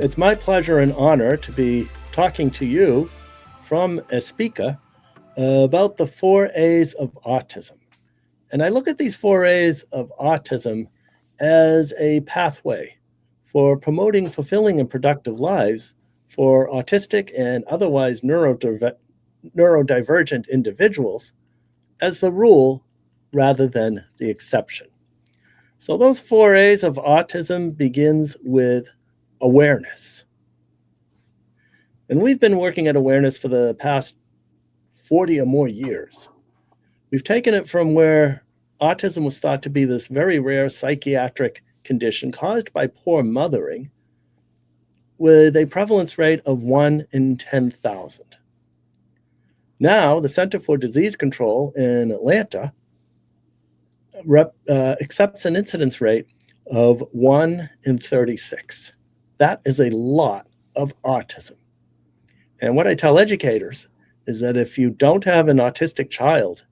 It's my pleasure and honor to be talking to you from ASPIKA about the 4A's of autism. And I look at these 4A's of autism as a pathway for promoting fulfilling and productive lives for autistic and otherwise neurodivergent individuals as the rule rather than the exception. So those 4A's of autism begins with awareness. And we've been working at awareness for the past 40 or more years. We've taken it from where autism was thought to be this very rare psychiatric condition caused by poor mothering with a prevalence rate of 1 in 10,000. Now, the Center for Disease Control in Atlanta accepts an incidence rate of 1 in 36. That is a lot of autism. And what I tell educators is that if you don't have an autistic child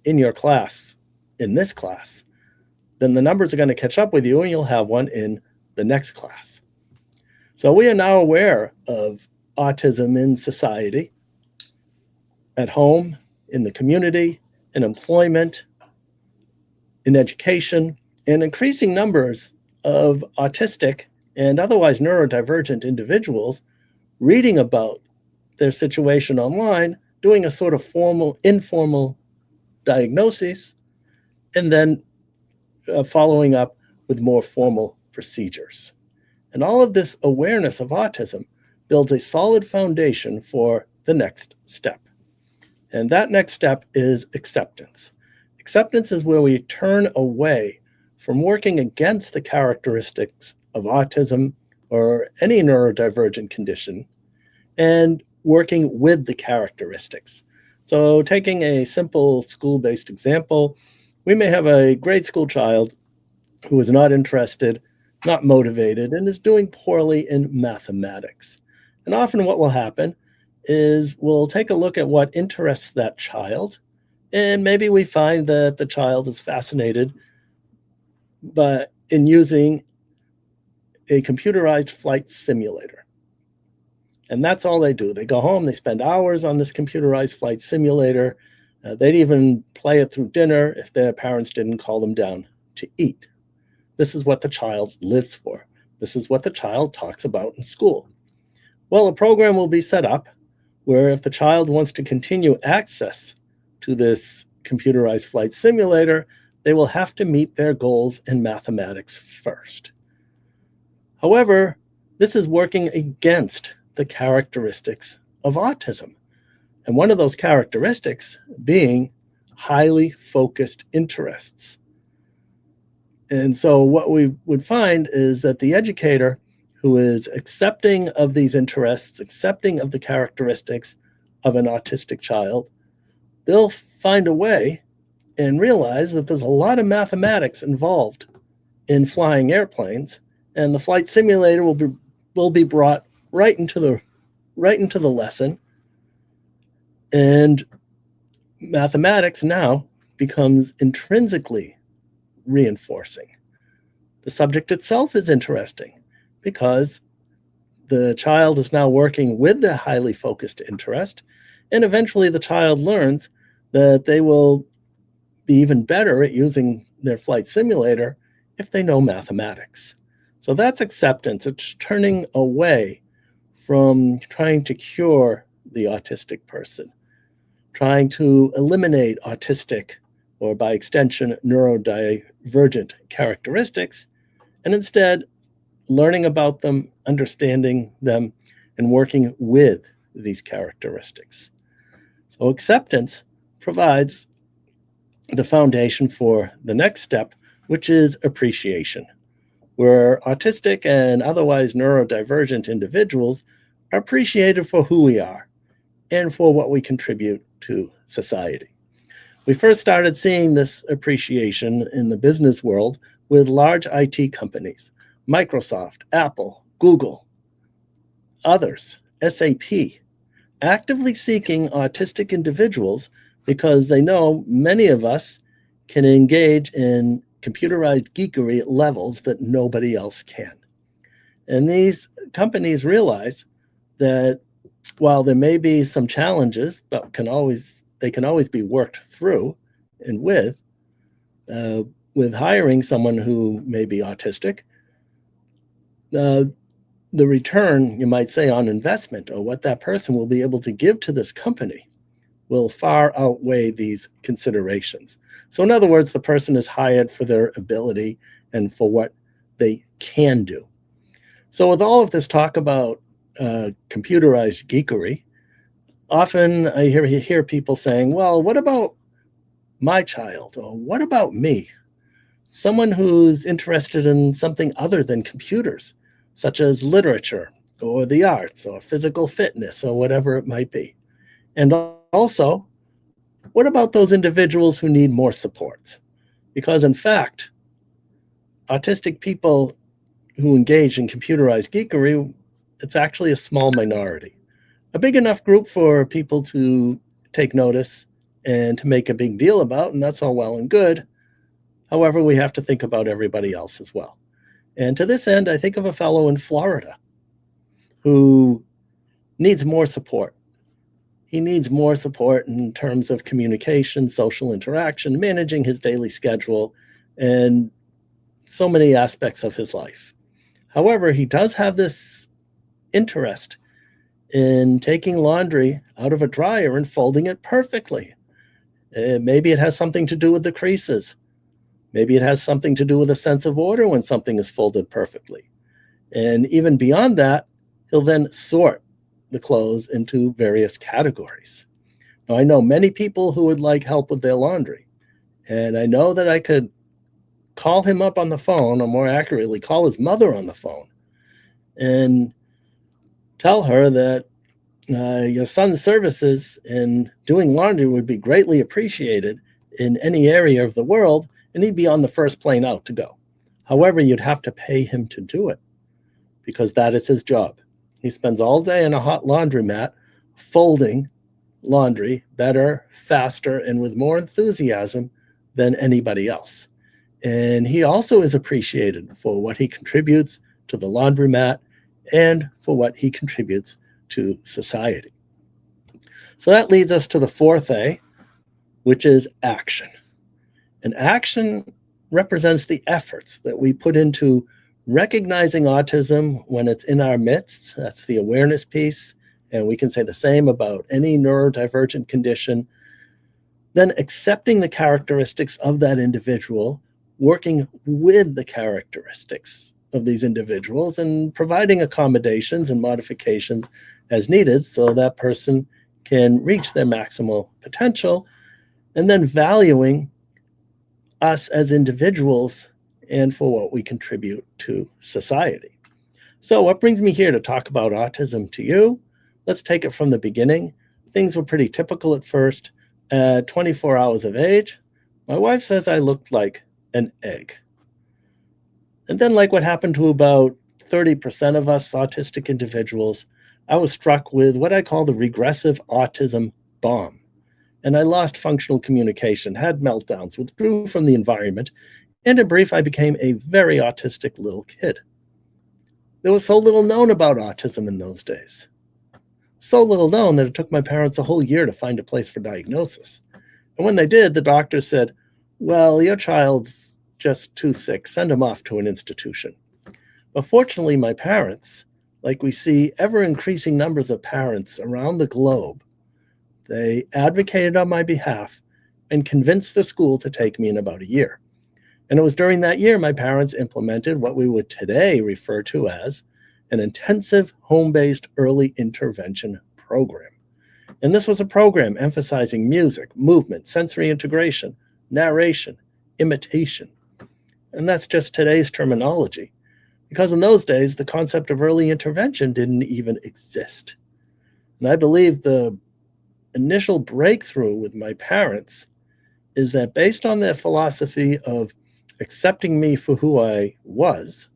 in your class, in this class, then the numbers are going to catch up with you and you'll have one in the next class. So we are now aware of autism in society, at home, in the community, in employment, in education, and increasing numbers of autistic and otherwise neurodivergent individuals reading about their situation online, doing a sort of formal, informal diagnosis, and then following up with more formal procedures. And all of this awareness of autism builds a solid foundation for the next step. And that next step is acceptance. Acceptance is where we turn away from working against the characteristics of autism or any neurodivergent condition and working with the characteristics. So taking a simple school-based example, we may have a grade school child who is not interested, not motivated, and is doing poorly in mathematics. And often what will happen is we'll take a look at what interests that child, and maybe we find that the child is fascinated in using a computerized flight simulator. And that's all they do. They go home, they spend hours on this computerized flight simulator. They'd even play it through dinner if their parents didn't call them down to eat. This is what the child lives for. This is what the child talks about in school. Well, a program will be set up where if the child wants to continue access to this computerized flight simulator, they will have to meet their goals in mathematics first. However, this is working against the characteristics of autism. And one of those characteristics being highly focused interests. And so what we would find is that the educator who is accepting of these interests, accepting of the characteristics of an autistic child, they'll find a way and realize that there's a lot of mathematics involved in flying airplanes, and the flight simulator will be brought right into the lesson, and mathematics now becomes intrinsically reinforcing. The subject itself is interesting because the child is now working with the highly focused interest, and eventually the child learns that they will be even better at using their flight simulator if they know mathematics. So that's acceptance. It's turning away from trying to cure the autistic person, trying to eliminate autistic or by extension neurodivergent characteristics, and instead learning about them, understanding them, and working with these characteristics. So acceptance provides the foundation for the next step, which is appreciation, where autistic and otherwise neurodivergent individuals are appreciated for who we are and for what we contribute to society. We first started seeing this appreciation in the business world with large IT companies, Microsoft, Apple, Google, others, SAP, actively seeking autistic individuals because they know many of us can engage in computerized geekery at levels that nobody else can. And these companies realize that while there may be some challenges, but they can always be worked through and with hiring someone who may be autistic, the return, you might say, on investment, or what that person will be able to give to this company, will far outweigh these considerations. So in other words, the person is hired for their ability and for what they can do. So with all of this talk about computerized geekery, often I hear people saying, well, what about my child? Or what about me? Someone who's interested in something other than computers, such as literature or the arts or physical fitness or whatever it might be. And also, what about those individuals who need more support? Because in fact, autistic people who engage in computerized geekery, it's actually a small minority. A big enough group for people to take notice and to make a big deal about, and that's all well and good. However, we have to think about everybody else as well. And to this end, I think of a fellow in Florida who needs more support. He needs more support in terms of communication, social interaction, managing his daily schedule, and so many aspects of his life. However, he does have this interest in taking laundry out of a dryer and folding it perfectly. Maybe it has something to do with the creases. Maybe it has something to do with a sense of order when something is folded perfectly. And even beyond that, he'll then sort the clothes into various categories. Now, I know many people who would like help with their laundry, and I know that I could call him up on the phone, or more accurately, call his mother on the phone and tell her that your son's services in doing laundry would be greatly appreciated in any area of the world, and he'd be on the first plane out to go. However, you'd have to pay him to do it because that is his job. He spends all day in a hot laundromat folding laundry better, faster, and with more enthusiasm than anybody else. And he also is appreciated for what he contributes to the laundromat and for what he contributes to society. So that leads us to the fourth A, which is action. And action represents the efforts that we put into recognizing autism when it's in our midst. That's the awareness piece. And we can say the same about any neurodivergent condition. Then accepting the characteristics of that individual, working with the characteristics of these individuals and providing accommodations and modifications as needed so that person can reach their maximal potential, and then valuing us as individuals and for what we contribute to society. So what brings me here to talk about autism to you? Let's take it from the beginning. Things were pretty typical at first. At 24 hours of age, my wife says I looked like an egg. And then, like what happened to about 30% of us autistic individuals, I was struck with what I call the regressive autism bomb. And I lost functional communication, had meltdowns, withdrew from the environment, and in brief, I became a very autistic little kid. There was so little known about autism in those days. So little known that it took my parents a whole year to find a place for diagnosis. And when they did, the doctor said, well, your child's just too sick, send him off to an institution. But fortunately, my parents, like we see ever increasing numbers of parents around the globe, they advocated on my behalf and convinced the school to take me in about a year. And it was during that year my parents implemented what we would today refer to as an intensive home-based early intervention program. And this was a program emphasizing music, movement, sensory integration, narration, imitation. And that's just today's terminology, because in those days, the concept of early intervention didn't even exist. And I believe the initial breakthrough with my parents is that based on their philosophy of accepting me for who I was,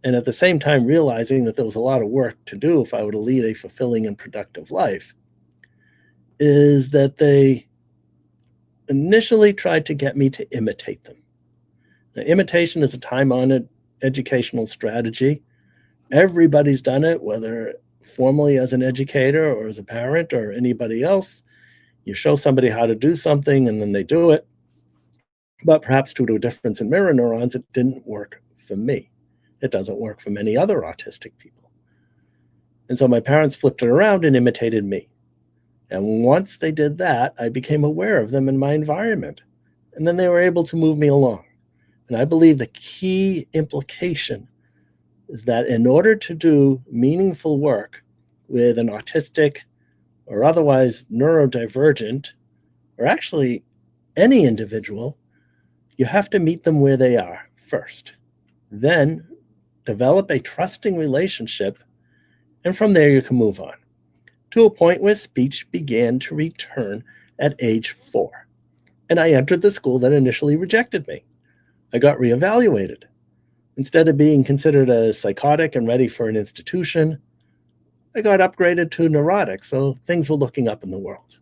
and at the same time realizing that there was a lot of work to do if I were to lead a fulfilling and productive life, is that they initially tried to get me to imitate them. Now, imitation is a time-honored educational strategy. Everybody's done it, whether formally as an educator or as a parent or anybody else. You show somebody how to do something and then they do it. But perhaps due to a difference in mirror neurons, it didn't work for me. It doesn't work for many other autistic people. And so my parents flipped it around and imitated me. And once they did that, I became aware of them in my environment. And then they were able to move me along. And I believe the key implication is that in order to do meaningful work with an autistic or otherwise neurodivergent, or actually any individual, you have to meet them where they are first. Then develop a trusting relationship, and from there you can move on to a point where speech began to return at age 4. And I entered the school that initially rejected me. I got reevaluated. Instead of being considered a psychotic and ready for an institution, I got upgraded to neurotic, so things were looking up in the world.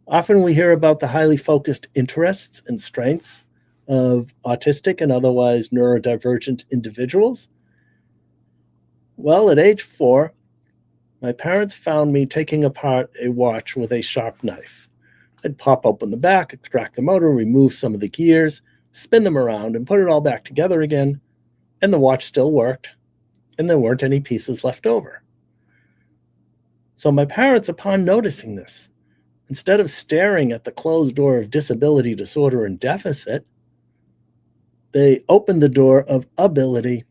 Often we hear about the highly focused interests and strengths of autistic and otherwise neurodivergent individuals. Well, at age 4, my parents found me taking apart a watch with a sharp knife. I'd pop open the back, extract the motor, remove some of the gears, spin them around, and put it all back together again, and the watch still worked, and there weren't any pieces left over. So my parents, upon noticing this, instead of staring at the closed door of disability, disorder, and deficit, they opened the door of ability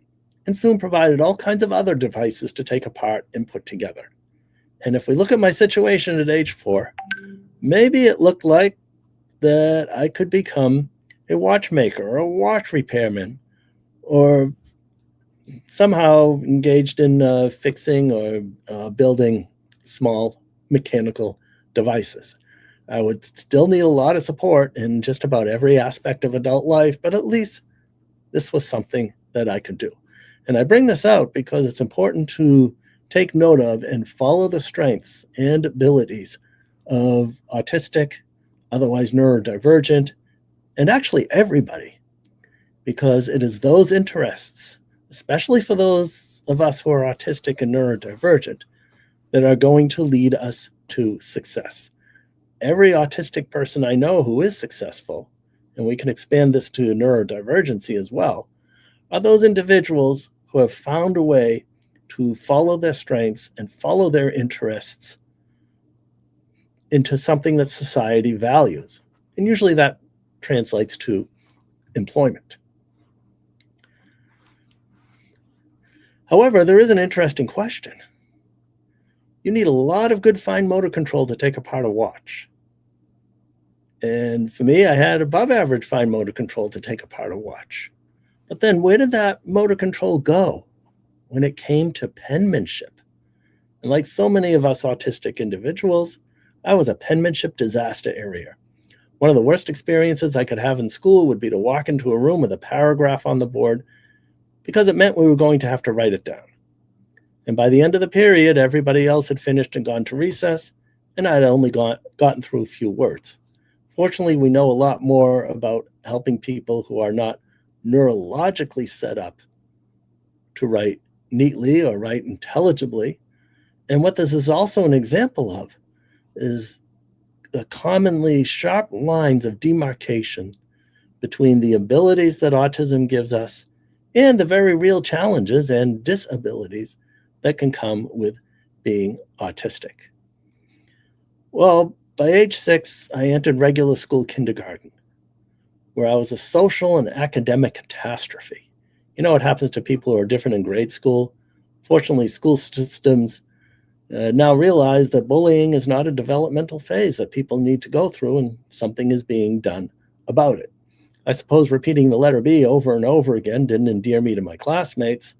and soon provided all kinds of other devices to take apart and put together. And if we look at my situation at age 4, maybe it looked like that I could become a watchmaker or a watch repairman, or somehow engaged in fixing or building small mechanical devices. I would still need a lot of support in just about every aspect of adult life, but at least this was something that I could do. And I bring this out because it's important to take note of and follow the strengths and abilities of autistic, otherwise neurodivergent, and actually everybody, because it is those interests, especially for those of us who are autistic and neurodivergent, that are going to lead us to success. Every autistic person I know who is successful, and we can expand this to neurodivergency as well, are those individuals who have found a way to follow their strengths and follow their interests into something that society values. And usually that translates to employment. However, there is an interesting question. You need a lot of good fine motor control to take apart a watch. And for me, I had above average fine motor control to take apart a watch. But then where did that motor control go when it came to penmanship? And like so many of us autistic individuals, I was a penmanship disaster area. One of the worst experiences I could have in school would be to walk into a room with a paragraph on the board, because it meant we were going to have to write it down. And by the end of the period, everybody else had finished and gone to recess, and I'd only gotten through a few words. Fortunately, we know a lot more about helping people who are not neurologically set up to write neatly or write intelligibly. And what this is also an example of is the commonly sharp lines of demarcation between the abilities that autism gives us and the very real challenges and disabilities that can come with being autistic. Well, by age 6, I entered regular school kindergarten, where I was a social and academic catastrophe. You know what happens to people who are different in grade school? Fortunately, school systems now realize that bullying is not a developmental phase that people need to go through, and something is being done about it. I suppose repeating the letter B over and over again didn't endear me to my classmates.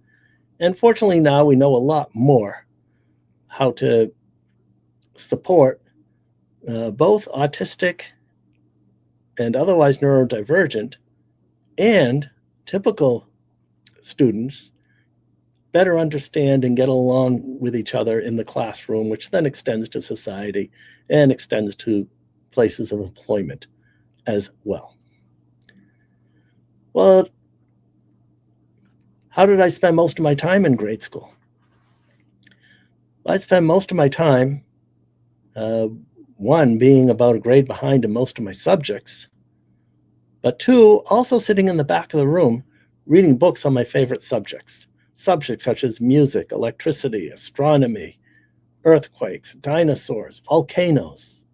And fortunately, now we know a lot more how to support both autistic and otherwise neurodivergent and typical students better understand and get along with each other in the classroom, which then extends to society and extends to places of employment as well. Well, How did I spend most of my time in grade school? I spent most of my time, uh, one, being about a grade behind in most of my subjects, but two, also sitting in the back of the room reading books on my favorite subjects. Subjects such as music, electricity, astronomy, earthquakes, dinosaurs, volcanoes,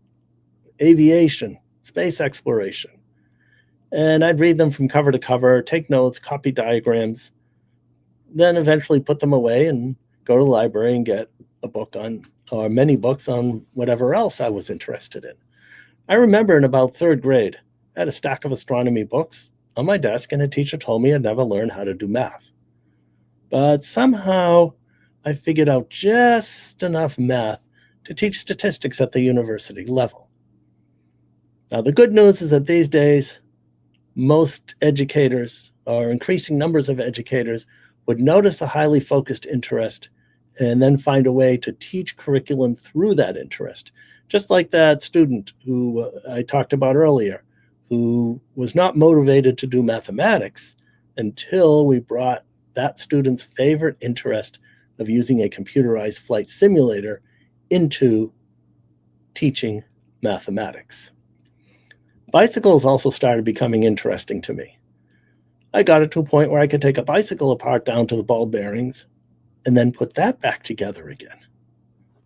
aviation, space exploration. And I'd read them from cover to cover, take notes, copy diagrams, then eventually put them away and go to the library and get a book on, or many books on whatever else I was interested in. I remember in about third grade, I had a stack of astronomy books on my desk, and a teacher told me I'd never learn how to do math. But somehow I figured out just enough math to teach statistics at the university level. Now, the good news is that these days, most educators, or increasing numbers of educators, would notice a highly focused interest and then find a way to teach curriculum through that interest. Just like that student who I talked about earlier, who was not motivated to do mathematics until we brought that student's favorite interest of using a computerized flight simulator into teaching mathematics. Bicycles also started becoming interesting to me. I got it to a point where I could take a bicycle apart down to the ball bearings and then put that back together again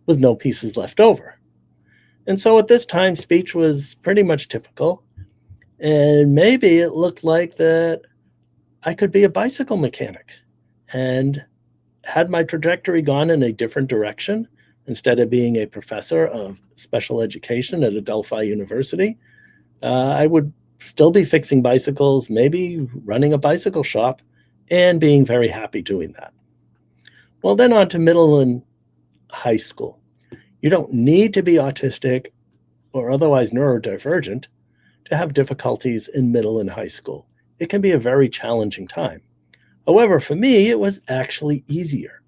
with no pieces left over. And so at this time, speech was pretty much typical. And maybe it looked like that I could be a bicycle mechanic. And had my trajectory gone in a different direction, instead of being a professor of special education at Adelphi University, I would still be fixing bicycles, maybe running a bicycle shop, and being very happy doing that. Well, then on to middle and high school. You don't need to be autistic or otherwise neurodivergent to have difficulties in middle and high school. It can be a very challenging time. However, for me, it was actually easier.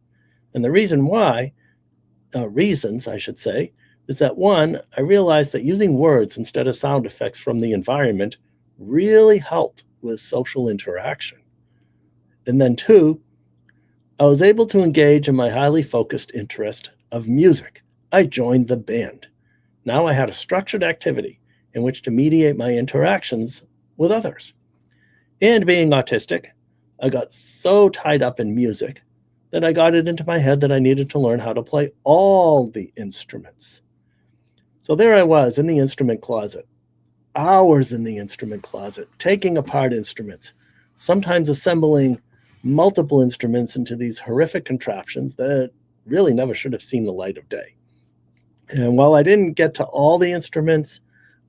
And the reasons I should say, is that one, I realized that using words instead of sound effects from the environment really helped with social interaction. And then two, I was able to engage in my highly focused interest of music. I joined the band. Now I had a structured activity in which to mediate my interactions with others. And being autistic, I got so tied up in music that I got it into my head that I needed to learn how to play all the instruments. So there I was in the instrument closet, hours in the instrument closet, taking apart instruments, sometimes assembling multiple instruments into these horrific contraptions that really never should have seen the light of day. And while I didn't get to all the instruments,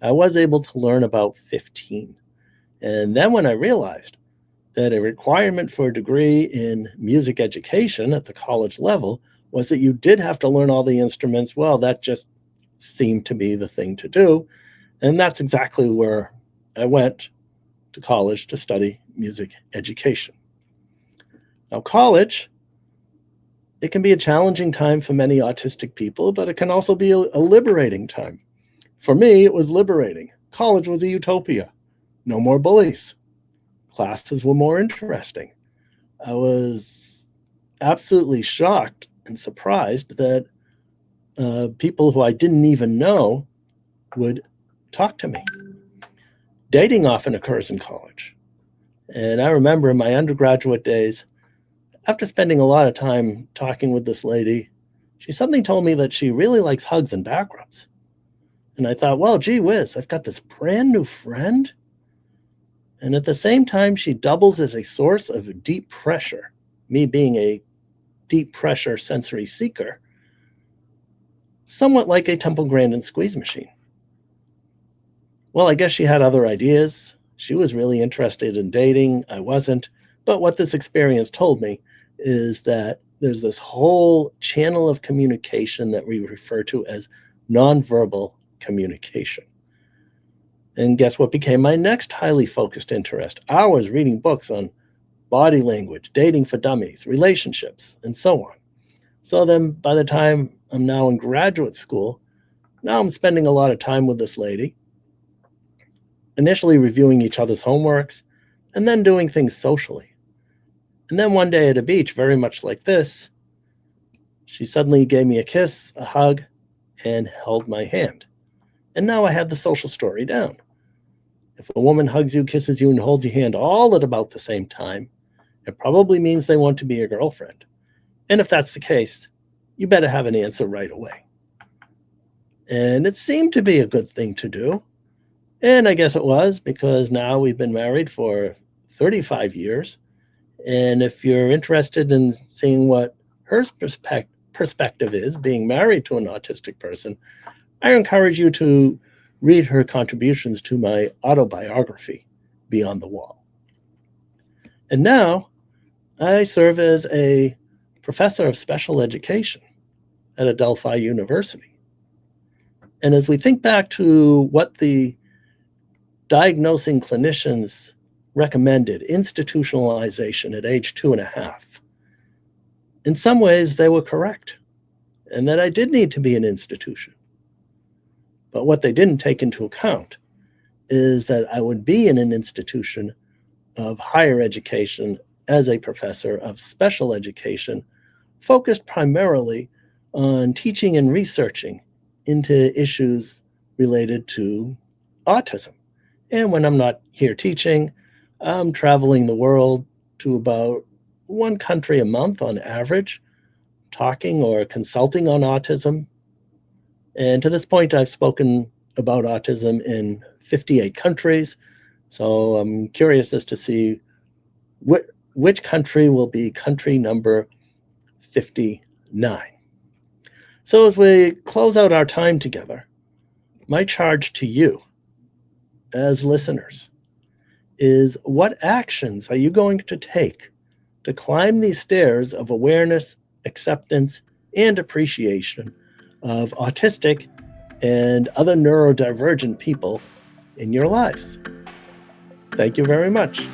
I was able to learn about 15. And then when I realized that a requirement for a degree in music education at the college level was that you did have to learn all the instruments, well, that just seemed to be the thing to do. And that's exactly where I went to college to study music education. Now, college, it can be a challenging time for many autistic people, but it can also be a liberating time. For me, it was liberating. College was a utopia. No more bullies. Classes were more interesting. I was absolutely shocked and surprised that people who I didn't even know would talk to me. Dating often occurs in college. And I remember in my undergraduate days, after spending a lot of time talking with this lady, she suddenly told me that she really likes hugs and back rubs. And I thought, well, gee whiz, I've got this brand new friend. And at the same time, she doubles as a source of deep pressure, me being a deep pressure sensory seeker, somewhat like a Temple Grandin squeeze machine. Well, I guess she had other ideas. She was really interested in dating. I wasn't. But what this experience told me is that there's this whole channel of communication that we refer to as nonverbal communication. And guess what became my next highly focused interest? Hours reading books on body language, dating for dummies, relationships, and so on. So then by the time I'm now in graduate school, now I'm spending a lot of time with this lady, initially reviewing each other's homeworks, and then doing things socially. And then one day at a beach, very much like this, she suddenly gave me a kiss, a hug, and held my hand. And now I had the social story down. If a woman hugs you, kisses you, and holds your hand all at about the same time, it probably means they want to be your girlfriend. And if that's the case, you better have an answer right away. And it seemed to be a good thing to do. And I guess it was, because now we've been married for 35 years. And if you're interested in seeing what her perspective is, being married to an autistic person, I encourage you to read her contributions to my autobiography, Beyond the Wall. And now I serve as a professor of special education at Adelphi University. And as we think back to what the diagnosing clinicians recommended, institutionalization at age 2.5, in some ways they were correct, and that I did need to be an institution. But what they didn't take into account is that I would be in an institution of higher education as a professor of special education, focused primarily on teaching and researching into issues related to autism. And when I'm not here teaching, I'm traveling the world to about one country a month on average, talking or consulting on autism. And to this point, I've spoken about autism in 58 countries. So I'm curious as to see which country will be country number 59. So as we close out our time together, my charge to you as listeners is, what actions are you going to take to climb these stairs of awareness, acceptance, and appreciation of autistic and other neurodivergent people in your lives? Thank you very much.